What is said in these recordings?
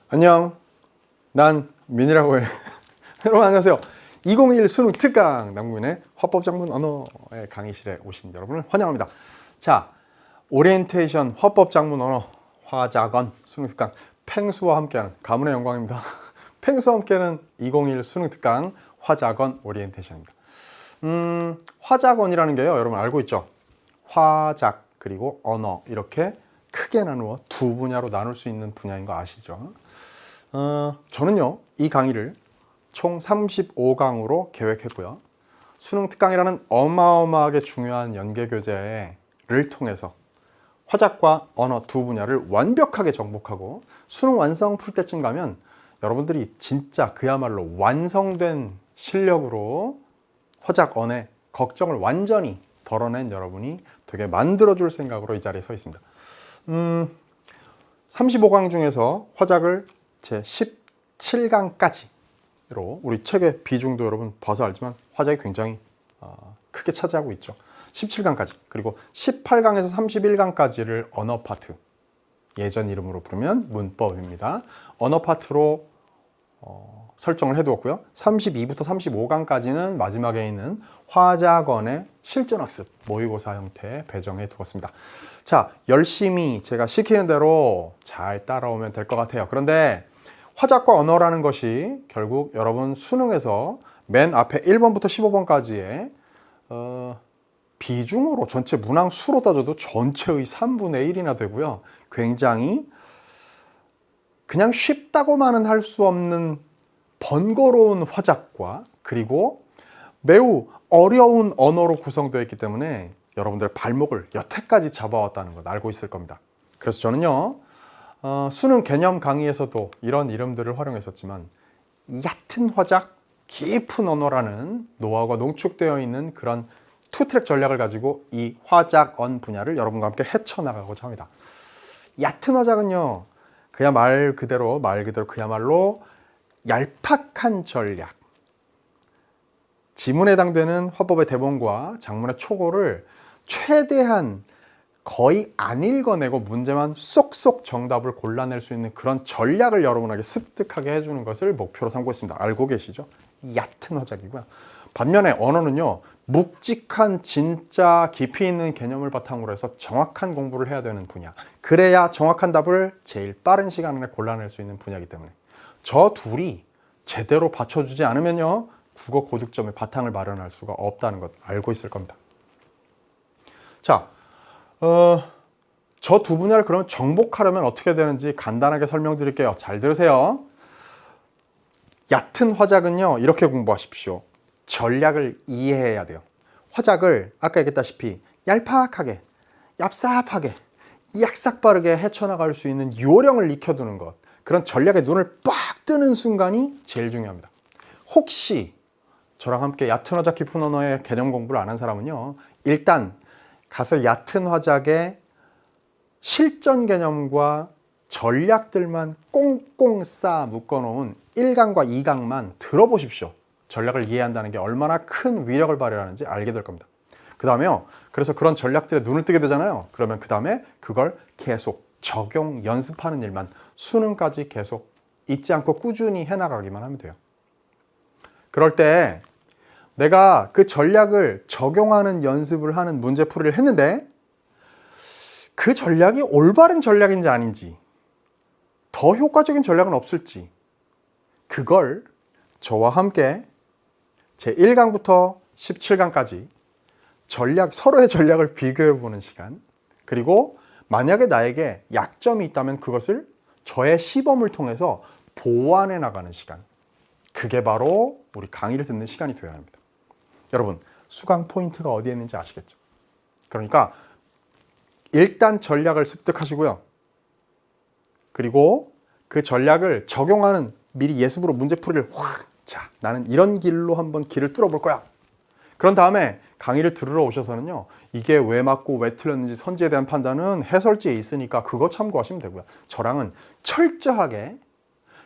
안녕, 난 민이라고 해. 여러분 안녕하세요. 2021 수능 특강 남궁민의 화법작문 언어의 강의실에 오신 여러분을 환영합니다. 자, 오리엔테이션 화법작문 언어 화작원 수능 특강 팽수와 함께하는 가문의 영광입니다. 팽수와 함께하는 2021 수능 특강 화작원 오리엔테이션입니다. 화작원이라는 게요, 여러분 알고 있죠? 화작 그리고 언어 이렇게 크게 나누어 두 분야로 나눌 수 있는 분야인 거 아시죠? 저는요 이 강의를 총 35강으로 계획했고요, 수능 특강이라는 어마어마하게 중요한 연계교재를 통해서 화작과 언어 두 분야를 완벽하게 정복하고 수능 완성 풀 때쯤 가면 여러분들이 진짜 그야말로 완성된 실력으로 화작, 언어의 걱정을 완전히 덜어낸 여러분이 되게 만들어줄 생각으로 이 자리에 서 있습니다. 35강 중에서 화작을 제 17강까지로 우리 책의 비중도 여러분 봐서 알지만 화작이 굉장히 크게 차지하고 있죠. 17강까지, 그리고 18강에서 31강까지를 언어 파트, 예전 이름으로 부르면 문법입니다. 언어 파트로 설정을 해두었고요. 32부터 35강까지는 마지막에 있는 화작원의 실전학습 모의고사 형태에 배정해 두었습니다. 자, 열심히 제가 시키는 대로 잘 따라오면 될 것 같아요. 그런데 화작과 언어라는 것이 결국 여러분 수능에서 맨 앞에 1번부터 15번까지의 비중으로 전체 문항 수로 따져도 전체의 3분의 1이나 되고요. 굉장히 그냥 쉽다고만은 할 수 없는 번거로운 화작과 그리고 매우 어려운 언어로 구성되어 있기 때문에 여러분들의 발목을 여태까지 잡아왔다는 것 알고 있을 겁니다. 그래서 저는요 수능 개념 강의에서도 이런 이름들을 활용했었지만 얕은 화작, 깊은 언어라는 노하우가 농축되어 있는 그런 투트랙 전략을 가지고 이 화작, 언 분야를 여러분과 함께 헤쳐나가고자 합니다. 얕은 화작은요 그야 말 그대로 그야말로 얄팍한 전략, 지문에 해당되는 화법의 대본과 작문의 초고를 최대한 거의 안 읽어내고 문제만 쏙쏙 정답을 골라낼 수 있는 그런 전략을 여러분에게 습득하게 해주는 것을 목표로 삼고 있습니다. 알고 계시죠? 얕은 화작이고요. 반면에 언어는요 묵직한 진짜 깊이 있는 개념을 바탕으로 해서 정확한 공부를 해야 되는 분야, 그래야 정확한 답을 제일 빠른 시간 안에 골라낼 수 있는 분야이기 때문에 저 둘이 제대로 받쳐주지 않으면요 국어 고득점의 바탕을 마련할 수가 없다는 것 알고 있을 겁니다. 자, 저 두 분야를 그러면 정복하려면 어떻게 되는지 간단하게 설명드릴게요. 잘 들으세요. 얕은 화작은요 이렇게 공부하십시오. 전략을 이해해야 돼요. 화작을 아까 얘기했다시피 얄팍하게, 얍삽하게, 약삭빠르게 헤쳐나갈 수 있는 요령을 익혀두는 것, 그런 전략에 눈을 빡 뜨는 순간이 제일 중요합니다. 혹시 저랑 함께 얕은 화작 깊은 언어의 개념 공부를 안 한 사람은요 일단 가서 얕은 화작의 실전 개념과 전략들만 꽁꽁 싸 묶어놓은 1강과 2강만 들어보십시오. 전략을 이해한다는 게 얼마나 큰 위력을 발휘하는지 알게 될 겁니다. 그 다음에요, 그래서 그런 전략들에 눈을 뜨게 되잖아요. 그러면 그 다음에 그걸 계속 적용, 연습하는 일만 수능까지 계속 잊지 않고 꾸준히 해나가기만 하면 돼요. 그럴 때 내가 그 전략을 적용하는 연습을 하는 문제풀이를 했는데 그 전략이 올바른 전략인지 아닌지, 더 효과적인 전략은 없을지, 그걸 저와 함께 제1강부터 17강까지 서로의 전략을 비교해보는 시간, 그리고 만약에 나에게 약점이 있다면 그것을 저의 시범을 통해서 보완해 나가는 시간, 그게 바로 우리 강의를 듣는 시간이 되어야 합니다. 여러분, 수강 포인트가 어디에 있는지 아시겠죠? 그러니까 일단 전략을 습득하시고요. 그리고 그 전략을 적용하는 미리 예습으로 문제풀이를 자, 나는 이런 길로 한번 길을 뚫어볼 거야. 그런 다음에 강의를 들으러 오셔서는요 이게 왜 맞고 왜 틀렸는지 선지에 대한 판단은 해설지에 있으니까 그거 참고하시면 되고요. 저랑은 철저하게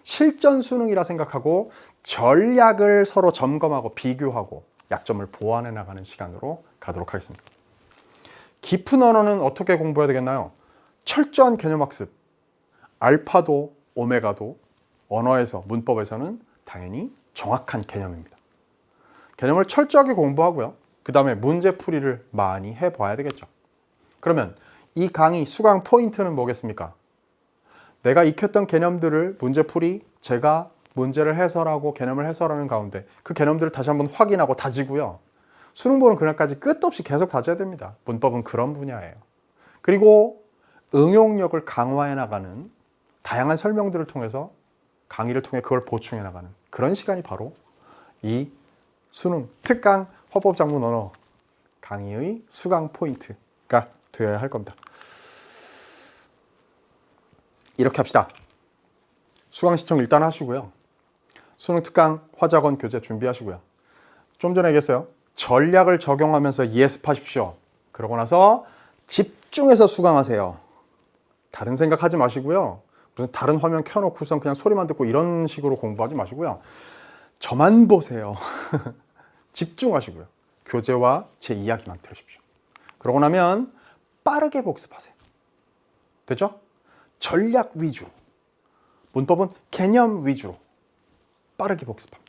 실전 수능이라 생각하고 전략을 서로 점검하고 비교하고 약점을 보완해 나가는 시간으로 가도록 하겠습니다. 깊은 언어는 어떻게 공부해야 되겠나요? 철저한 개념학습. 알파도 오메가도 언어에서, 문법에서는 당연히 정확한 개념입니다. 개념을 철저하게 공부하고요. 그 다음에 문제풀이를 많이 해봐야 되겠죠. 그러면 이 강의 수강 포인트는 뭐겠습니까? 내가 익혔던 개념들을 문제풀이, 제가 문제를 해설하고 개념을 해설하는 가운데 그 개념들을 다시 한번 확인하고 다지고요. 수능 보는 그날까지 끝도 없이 계속 다져야 됩니다. 문법은 그런 분야예요. 그리고 응용력을 강화해 나가는 다양한 설명들을 통해서 강의를 통해 그걸 보충해 나가는 그런 시간이 바로 이 수능 특강 화법작문 언어 강의의 수강 포인트가 되어야 할 겁니다. 이렇게 합시다. 수강 신청 일단 하시고요. 수능 특강 화작원 교재 준비하시고요. 좀 전에 얘기했어요. 전략을 적용하면서 예습하십시오. 그러고 나서 집중해서 수강하세요. 다른 생각하지 마시고요. 무슨 다른 화면 켜놓고선 그냥 소리만 듣고 이런 식으로 공부하지 마시고요. 저만 보세요. 집중하시고요. 교재와 제 이야기만 들으십시오. 그러고 나면 빠르게 복습하세요. 됐죠? 전략 위주로, 문법은 개념 위주로 빠르게 복습합니다.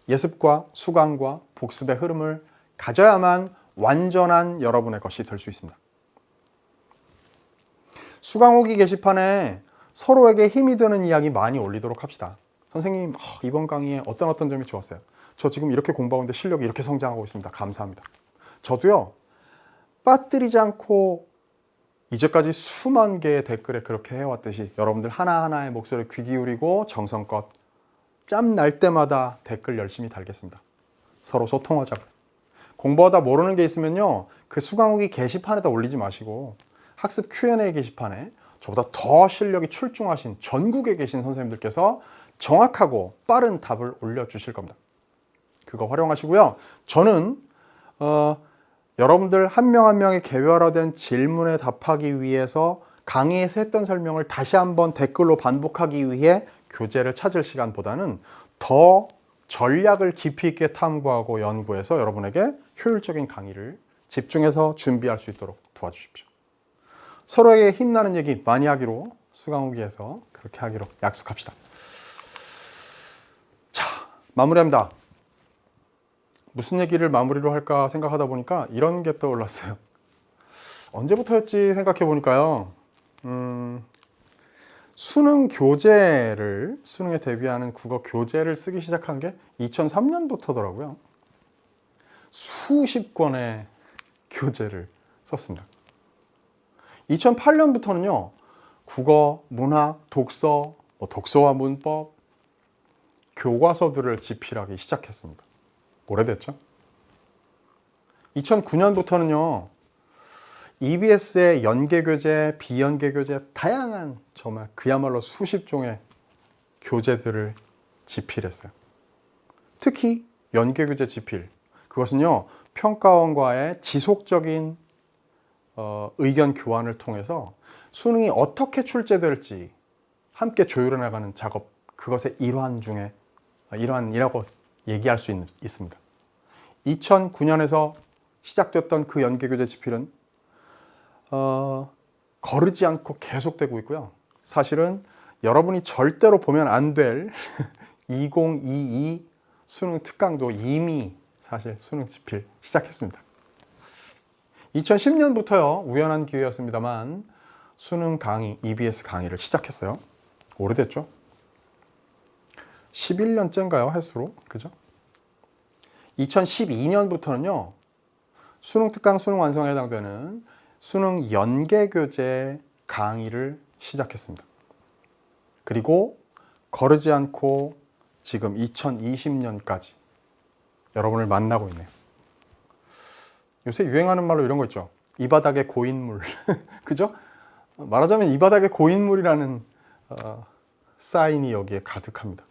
예습과 수강과 복습의 흐름을 가져야만 완전한 여러분의 것이 될 수 있습니다. 수강 후기 게시판에 서로에게 힘이 되는 이야기 많이 올리도록 합시다. 선생님, 이번 강의에 어떤 점이 좋았어요? 저 지금 이렇게 공부하고 있는데 실력이 이렇게 성장하고 있습니다. 감사합니다. 저도요, 빠뜨리지 않고 이제까지 수만 개의 댓글에 그렇게 해왔듯이 여러분들 하나하나의 목소리에 귀 기울이고 정성껏 짬 날 때마다 댓글 열심히 달겠습니다. 서로 소통하자고요. 공부하다 모르는 게 있으면요, 그 수강 후기 게시판에다 올리지 마시고 학습 Q&A 게시판에 저보다 더 실력이 출중하신 전국에 계신 선생님들께서 정확하고 빠른 답을 올려주실 겁니다. 그거 활용하시고요. 저는 여러분들 한 명 한 명의 개별화된 질문에 답하기 위해서 강의에서 했던 설명을 다시 한번 댓글로 반복하기 위해 교재를 찾을 시간보다는 더 전략을 깊이 있게 탐구하고 연구해서 여러분에게 효율적인 강의를 집중해서 준비할 수 있도록 도와주십시오. 서로에게 힘나는 얘기 많이 하기로 수강 후기에서 그렇게 하기로 약속합시다. 자, 마무리합니다. 무슨 얘기를 마무리로 할까 생각하다 보니까 이런 게 떠올랐어요. 언제부터였지 생각해 보니까요. 수능 교재를, 수능에 대비하는 국어 교재를 쓰기 시작한 게 2003년부터더라고요. 수십 권의 교재를 썼습니다. 2008년부터는요, 국어, 문학, 독서, 독서와 문법, 교과서들을 집필하기 시작했습니다. 오래됐죠? 2009년부터는요, EBS의 연계교재, 비연계교재, 다양한 정말 그야말로 수십 종의 교재들을 집필했어요. 특히 연계교재 집필, 그것은요, 평가원과의 지속적인 의견 교환을 통해서 수능이 어떻게 출제될지 함께 조율해 나가는 작업, 그것의 일환이라고 얘기할 수 있습니다. 2009년에서 시작됐던 그 연계교재 집필은 거르지 않고 계속되고 있고요. 사실은 여러분이 절대로 보면 안 될 2022 수능 특강도 이미 사실 수능 집필 시작했습니다. 2010년부터요, 우연한 기회였습니다만 수능 강의, EBS 강의를 시작했어요. 오래됐죠? 11년째인가요, 횟수로? 그죠? 2012년부터는요, 수능 특강, 수능 완성에 해당되는 수능 연계교재 강의를 시작했습니다. 그리고 거르지 않고 지금 2020년까지 여러분을 만나고 있네요. 요새 유행하는 말로 이런 거 있죠. 이 바닥에 고인물. 그죠? 말하자면 이 바닥에 고인물이라는 사인이 여기에 가득합니다.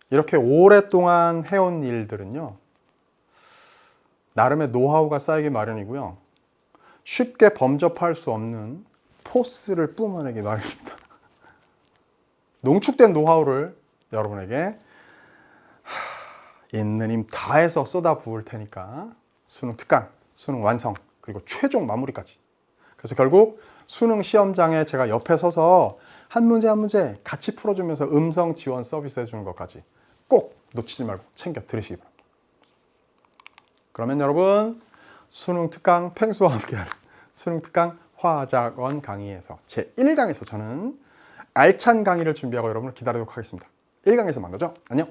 이렇게 오랫동안 해온 일들은요, 나름의 노하우가 쌓이기 마련이고요, 쉽게 범접할 수 없는 포스를 뿜어내기 마련입니다. 농축된 노하우를 여러분에게 있는 힘 다해서 쏟아 부을 테니까 수능 특강, 수능 완성, 그리고 그리고 최종 마무리까지. 그래서 결국 수능 시험장에 제가 옆에 서서 한 문제 한 문제 같이 풀어주면서 음성 지원 서비스 해주는 것까지 꼭 놓치지 말고 챙겨 들으시기 바랍니다. 그러면 여러분 수능 특강 펭수와 함께하는 수능 특강 화작원 강의에서 제 1강에서 저는 알찬 강의를 준비하고 여러분을 기다리도록 하겠습니다. 1강에서 만나죠. 안녕.